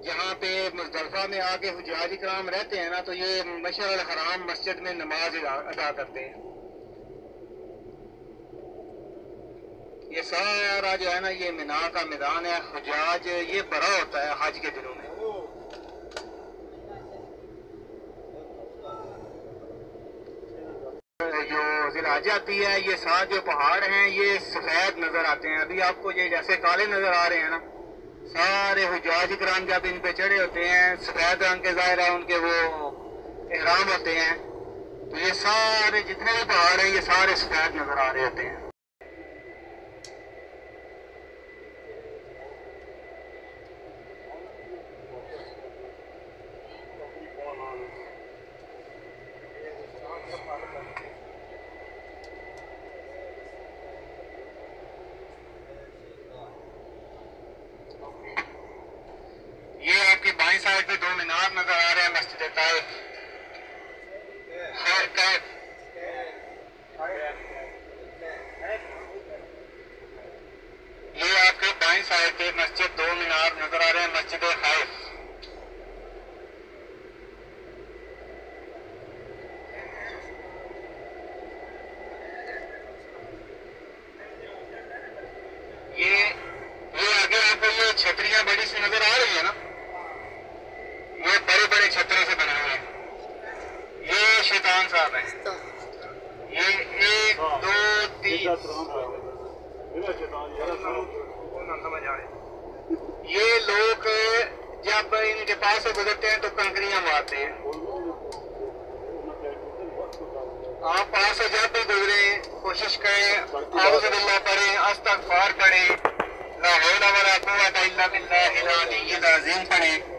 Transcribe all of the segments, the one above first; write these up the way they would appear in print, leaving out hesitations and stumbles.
यहाँ पे मुज़दलिफ़ा में आके हुज्जाज इकराम रहते हैं ना, तो ये मशअर अल हराम मस्जिद में नमाज अदा करते हैं। ये सारा जो है ना, ये मिना का मैदान है। हुज्जाज ये बड़ा होता है हज के दिनों में। जो ज़िलहज आती है, ये सात जो पहाड़ हैं ये सफेद नजर आते हैं। अभी आपको ये जैसे काले नजर आ रहे हैं ना, सारे हुज्जाज इकराम जब इन पे चढ़े होते हैं, सफेद रंग के ज़ाहिर है उनके वो इहराम होते हैं, तो ये सारे जितने भी पहाड़ हैं ये सारे सफेद नजर आ रहे होते हैं। ये आपके बाएं साइड पे दो मीनार नजर आ रहे हैं, मस्जिद ताइफ। ये आपके बाएं साइड पे मस्जिद दो मीनार नजर आ रहे हैं, मस्जिद खैफ। ये आगे आपको ये छतरियां बड़ी सी नजर आ रही है ना, ये बड़े बड़े छतरों से बने हुए हैं। ये शैतान साहब हैं। ये एक दो तीन, ये लोग जब इनके पास से गुजरते हैं तो कंकरियां मारते हैं। आप पास से जब भी गुजरे कोशिश करें औज़ु बिल्लाह पढ़ें, अस्तगफार पढ़ें, ला हौला वला कुव्वता इल्ला बिल्लाहिल अलिय्यिल अज़ीम पढ़ें।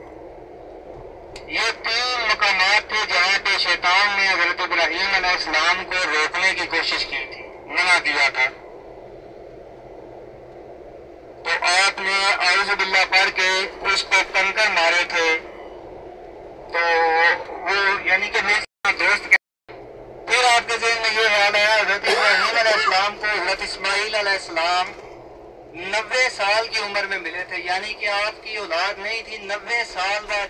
ये तीन मकामात थे जहाँ पे शैतान ने हज़रत इब्राहीम अलैहिस्सलाम को रोकने की कोशिश की थी, मना किया था। तो आपने औज़ु बिल्लाह पढ़ के उसको कंकर मारे थे। तो वो यानी कि मेरे दोस्त के फिर आपके ज़हन में ये ख्याल आया, हज़रत इब्राहीम अलैहिस्सलाम को हज़रत इस्माईल अलैहिस्सलाम 90 साल की उम्र में मिले थे, यानी कि आपकी औलाद नहीं थी, 90 साल बाद